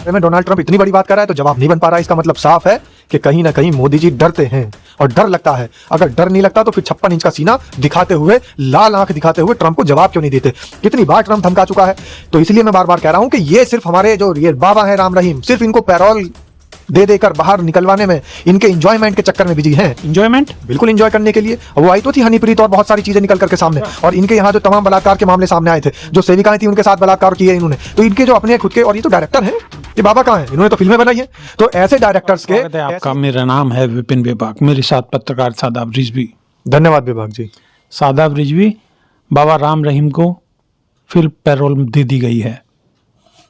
बारे में Donald Trump इतनी बड़ी बात कर रहा है तो जवाब नहीं बन पा रहा है। इसका मतलब साफ है कि कहीं ना कहीं मोदी जी डरते हैं और डर लगता है। अगर डर नहीं लगता तो फिर 56 इंच का सीना दिखाते हुए, लाल आंख दिखाते हुए ट्रंप को जवाब क्यों नहीं देते? कितनी बार ट्रंप धमका चुका है। तो इसलिए मैं बार बार कह रहा हूं कि ये सिर्फ हमारे जो ये बाबा है राम रहीम, सिर्फ इनको पैरोल दे देकर बाहर निकलवाने में, इनके एंजॉयमेंट के चक्कर में बिजी हैं। एंजॉयमेंट बिल्कुल एंजॉय करने के लिए। वो आई तो थी हनीप्रीत और बहुत सारी चीजें निकल करके सामने, और इनके यहाँ जो तमाम बलात्कार के मामले सामने आए थे, जो सेविकाएं थी उनके साथ बलात्कार किए इन्होंने, तो इनके जो अपने खुद के, और ये तो डायरेक्टर हैं, ये बाबा कहाँ हैं? इन्होंने तो फिल्में बनाई हैं। तो ऐसे डायरेक्टर्स के आपका, मेरा नाम है विपिन विभाग, मेरे साथ पत्रकार सादाब रिजवी। धन्यवाद विभाग जी। सादाब रिजवी, बाबा राम रहीम को फिर पैरोल दे दी गई है।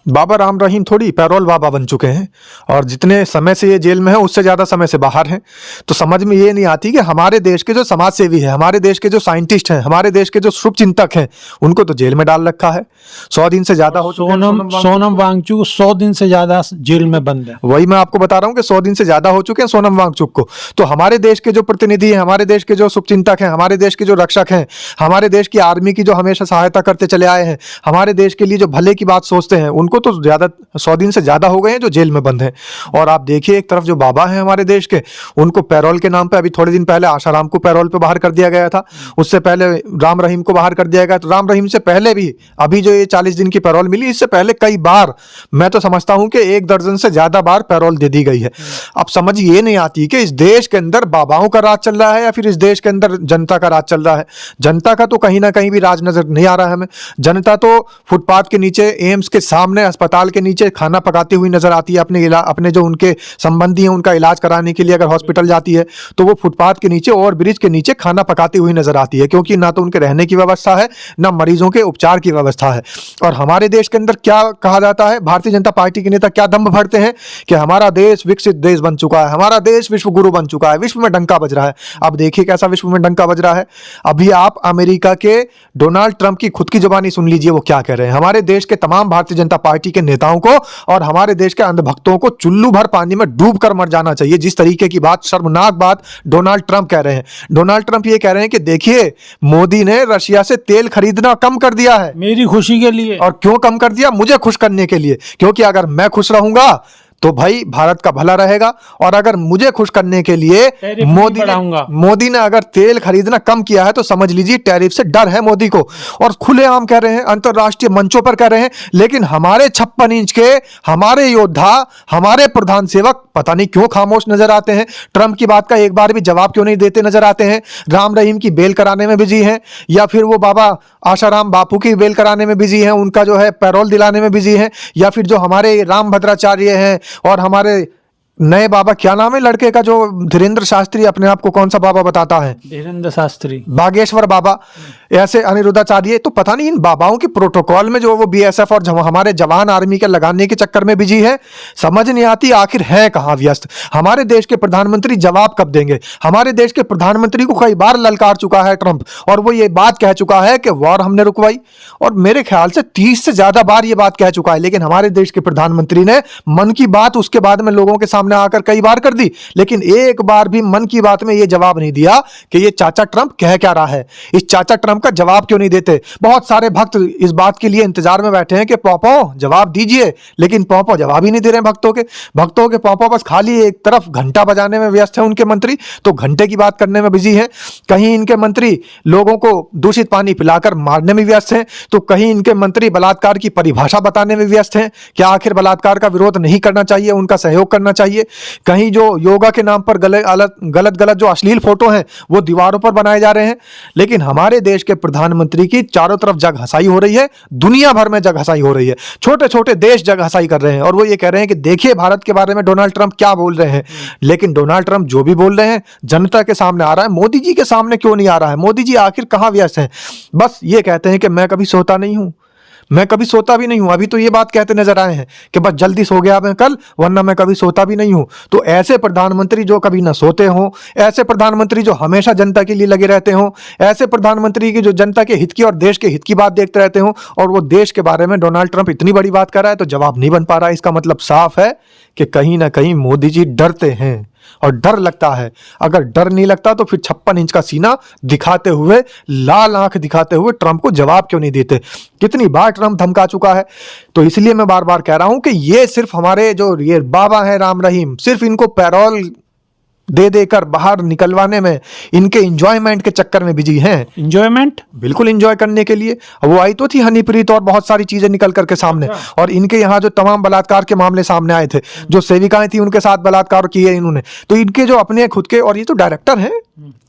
बाबा राम रहीम थोड़ी पैरोल बाबा बन चुके हैं, और जितने समय से ये जेल में है उससे ज़्यादा समय से बाहर हैं। तो समझ में ये नहीं आती कि हमारे देश के जो समाज सेवी है, हमारे देश के जो साइंटिस्ट हैं, हमारे देश के जो शुभचिंतक हैं, उनको तो जेल में डाल रखा है। 100 दिन से ज़्यादा हो चुके हैं। सोनम वांगचुक 100 दिन से ज़्यादा जेल में बंद है। वही मैं आपको बता रहा हूँ कि 100 दिन से ज़्यादा हो चुके हैं सोनम वांगचुक को। तो हमारे देश के जो प्रतिनिधि हैं, हमारे देश के जो शुभचिंतक हैं, हमारे देश के जो रक्षक हैं, हमारे देश की आर्मी की जो हमेशा सहायता करते चले आए हैं, हमारे देश के लिए जो भले की बात सोचते हैं, उनको तो ज़्यादा 100 दिन से ज़्यादा हो गए हैं जो जेल में बंद हैं। और आप देखिए, एक तरफ जो बाबा हैं हमारे देश के, उनको पैरोल के नाम पे अभी थोड़े दिन पहले आशाराम को पैरोल पे बाहर कर दिया गया था, उससे पहले राम रहीम को बाहर कर दिया गया। तो राम रहीम से पहले भी अभी जो ये 40 दिन की पैरोल मिली, इससे पहले कई बार, मैं तो समझता हूं कि 1 दर्जन से ज़्यादा बार पैरोल दे दी गई है। अब समझ ये नहीं आती कि इस देश के अंदर बाबाओं का राज चल रहा है या फिर इस देश के अंदर जनता का राज चल रहा है। जनता का तो कहीं ना कहीं भी राज नजर नहीं आ रहा है हमें। जनता तो फुटपाथ के नीचे, एम्स के सामने, अस्पताल के नीचे खाना पकाती हुई नजर आती है। अपने जो उनके संबंधी हैं उनका इलाज कराने के लिए अगर हॉस्पिटल जाती है तो वो फुटपाथ के नीचे, ओवर ब्रिज के नीचे खाना पकाती हुई नजर आती है, क्योंकि ना तो उनके रहने की व्यवस्था है, ना मरीजों के उपचार की व्यवस्था है। और हमारे देश के अंदर क्या कहा जाता है, भारतीय जनता पार्टी के नेता क्या दम्भ भरते हैं कि हमारा देश विकसित देश बन चुका है, हमारा देश विश्व गुरु बन चुका है, विश्व में डंका बज रहा है। अब देखिए कैसा विश्व में डंका बज रहा है। अभी आप अमेरिका के डोनाल्ड ट्रंप की खुद की जुबानी सुन लीजिए, वो क्या कह रहे हैं। हमारे देश के तमाम भारतीय जनता पार्टी के नेताओं को और हमारे देश के अंधभक्तों को चुल्लू भर पानी में डूब कर मर जाना चाहिए। जिस तरीके की बात, शर्मनाक बात डोनाल्ड ट्रंप कह रहे हैं। डोनाल्ड ट्रंप ये कह रहे हैं कि देखिए, मोदी ने रशिया से तेल खरीदना कम कर दिया है मेरी खुशी के लिए। और क्यों कम कर दिया? मुझे खुश करने के लिए, क्योंकि अगर मैं खुश रहूंगा तो भाई भारत का भला रहेगा। और अगर मुझे खुश करने के लिए मोदी ने अगर तेल खरीदना कम किया है तो समझ लीजिए टैरिफ से डर है मोदी को। और खुलेआम कह रहे हैं, अंतरराष्ट्रीय मंचों पर कह रहे हैं। लेकिन हमारे 56 इंच के हमारे योद्धा, हमारे प्रधान सेवक पता नहीं क्यों खामोश नजर आते हैं। ट्रंप की बात का एक बार भी जवाब क्यों नहीं देते नजर आते हैं। राम रहीम की बेल कराने में बिजी हैं, या फिर वो बाबा आशाराम बापू की बेल कराने में बिजी हैं, उनका जो है पैरोल दिलाने में बिजी हैं, या फिर जो हमारे राम भद्राचार्य हैं और हमारे नए बाबा, क्या नाम है लड़के का जो धीरेन्द्र शास्त्री अपने आप को कौन सा बाबा बताता है, धीरेन्द्र शास्त्री, बागेश्वर बाबा, ऐसे अनिरुद्धाचार्य, तो पता नहीं इन बाबाओं के प्रोटोकॉल में जो वो बीएसएफ और हमारे जवान आर्मी के लगाने के चक्कर में बिजी है। समझ नहीं आती आखिर है कहां व्यस्त। हमारे देश के प्रधानमंत्री जवाब कब देंगे? हमारे देश के प्रधानमंत्री को कई बार ललकार चुका है ट्रंप, और वो ये बात कह चुका है कि वॉर हमने रुकवाई, और मेरे ख्याल से 30 से ज्यादा बार ये बात कह चुका है। लेकिन हमारे देश के प्रधानमंत्री ने मन की बात उसके बाद में लोगों के सामने आकर कई बार कर दी, लेकिन एक बार भी मन की बात में ये जवाब नहीं दिया कि ये चाचा ट्रंप कह क्या रहा है। इस चाचा ट्रंप का जवाब क्यों नहीं देते? बहुत सारे भक्त इस बात के लिए इंतजार में बैठे हैं कि पौपो जवाब दीजिए, लेकिन पौपो जवाब ही नहीं दे रहे हैं। भक्तों के पौपो बस खाली एक तरफ घंटा बजाने में व्यस्त है। उनके मंत्री तो घंटे की बात करने में बिजी हैं, कहीं इनके मंत्री लोगों को दूषित पानी पिलाकर मारने में व्यस्त हैं, तो कहीं इनके मंत्री बलात्कार की परिभाषा बताने में व्यस्त हैं कि आखिर बलात्कार का विरोध नहीं करना चाहिए, उनका सहयोग करना चाहिए। कहीं जो योगा के नाम पर गलत जो अश्लील फोटो हैं वो दीवारों पर बनाए जा रहे हैं। लेकिन हमारे देश के प्रधानमंत्री की चारों तरफ जग हसाई हो रही है, दुनिया भर में जग हसाई हो रही है, छोटे छोटे देश जग हसाई कर रहे हैं, और वो ये कह रहे हैं कि देखिए भारत के बारे में डोनाल्ड ट्रंप क्या बोल रहे हैं। लेकिन डोनाल्ड ट्रंप जो भी बोल रहे हैं जनता के सामने आ रहा है, मोदी जी के सामने क्यों नहीं आ रहा है? मोदी जी आखिर कहां व्यस्त हैं? बस ये कहते हैं कि मैं कभी सोता नहीं हूं, मैं कभी सोता भी नहीं हूं। अभी तो ये बात कहते नजर आए हैं कि बस जल्दी सो गया मैं कल, वरना मैं कभी सोता भी नहीं हूं। तो ऐसे प्रधानमंत्री जो कभी ना सोते हों, ऐसे प्रधानमंत्री जो हमेशा जनता के लिए लगे रहते हों, ऐसे प्रधानमंत्री की जो जनता के हित की और देश के हित की बात देखते रहते हों, और वो देश के बारे में डोनाल्ड ट्रंप इतनी बड़ी बात कर रहा है तो जवाब नहीं बन पा रहा है। इसका मतलब साफ है कि कहीं ना कहीं मोदी जी डरते हैं। और डर लगता है। अगर डर नहीं लगता तो फिर 56 इंच का सीना दिखाते हुए, लाल आंख दिखाते हुए ट्रंप को जवाब क्यों नहीं देते? कितनी बार ट्रंप धमका चुका है। तो इसलिए मैं बार बार कह रहा हूं कि ये सिर्फ हमारे जो ये बाबा हैं राम रहीम, सिर्फ इनको पैरोल दे देकर बाहर निकलवाने में, इनके इंजॉयमेंट के चक्कर में बिजी हैं। इंजॉयमेंट बिल्कुल इंजॉय करने के लिए। वो आई तो थी हनीप्रीत और बहुत सारी चीजें निकल करके सामने, और इनके यहाँ जो तमाम बलात्कार के मामले सामने आए थे, जो सेविकाएं थी उनके साथ बलात्कार किए इन्होंने, तो इनके जो अपने खुद के, और ये तो डायरेक्टर हैं,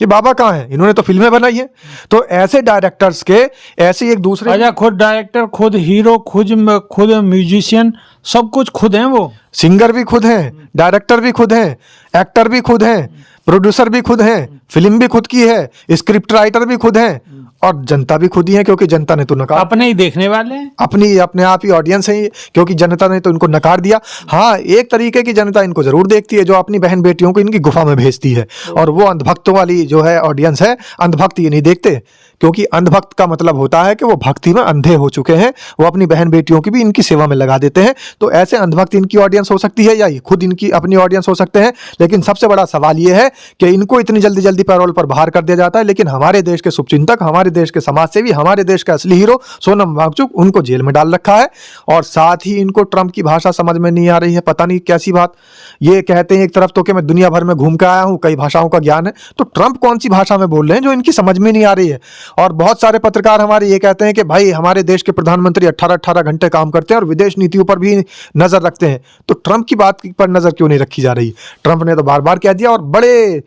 ये बाबा कहाँ हैं? इन्होंने तो फिल्में बनाई हैं। तो ऐसे डायरेक्टर्स के ऐसे एक दूसरे, राजा खुद डायरेक्टर, खुद हीरो, खुद म्यूजिशियन, सब कुछ खुद हैं वो। सिंगर भी खुद हैं, डायरेक्टर भी खुद हैं, एक्टर भी खुद हैं, प्रोड्यूसर भी खुद हैं, फिल्म भी खुद की है, स्क्रिप्ट राइटर भी खुद हैं, और जनता भी खुद ही है, क्योंकि जनता ने तो नकार, अपने ही देखने वाले हैं, अपने आप ही ऑडियंस है ये, क्योंकि जनता ने तो इनको नकार दिया। हाँ, एक तरीके की जनता इनको जरूर देखती है, जो अपनी बहन बेटियों को इनकी गुफा में भेजती है, और वो अंधभक्तों वाली जो है ऑडियंस है, अंधभक्त ये नहीं देखते, क्योंकि अंधभक्त का मतलब होता है कि वो भक्ति में अंधे हो चुके हैं, वो अपनी बहन बेटियों की भी इनकी सेवा में लगा देते हैं। तो ऐसे अंधभक्त इनकी ऑडियंस हो सकती है, या ये खुद इनकी अपनी ऑडियंस हो सकते हैं। लेकिन सबसे बड़ा सवाल ये है कि इनको इतनी जल्दी जल्दी पैरोल पर बाहर कर दिया जाता है, लेकिन हमारे देश के शुभचिंतक, हमारे देश के समाज सेवी, हमारे देश का असली हीरो सोनम वांगचुक, उनको जेल में डाल रखा है। और साथ ही इनको ट्रंप की भाषा समझ में नहीं आ रही है, पता नहीं कैसी बात। ये कहते हैं एक तरफ तो कि मैं दुनिया भर में घूम के आया हूं, कई भाषाओं का ज्ञान है, तो ट्रंप कौन सी भाषा में बोल रहे हैं जो इनकी समझ में नहीं आ रही है। और बहुत सारे पत्रकार हमारे ये कहते हैं कि भाई हमारे देश के प्रधानमंत्री 18-18 घंटे काम करते हैं और विदेश नीतियों पर भी नजर रखते हैं, तो ट्रंप की बात पर नजर क्यों नहीं रखी जा रही? ट्रंप ने तो बार बार कह दिया और बड़े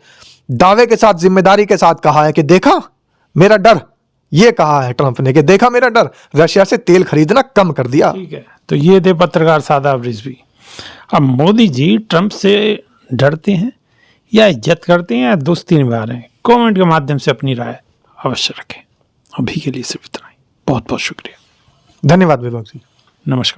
दावे के साथ, जिम्मेदारी के साथ कहा है कि देखा मेरा डर, ये कहा है ट्रंप ने कि देखा मेरा डर, रशिया से तेल खरीदना कम कर दिया। ठीक है, तो ये थे पत्रकार शादाब रिजवी। अब मोदी जी ट्रंप से डरते हैं या इज्जत करते हैं या दोस्ती निभा रहे हैं? कमेंट के माध्यम से अपनी राय अवश्य रखें। अभी के लिए सिर्फ इतना ही। बहुत बहुत शुक्रिया, धन्यवाद विभाग जी, नमस्कार।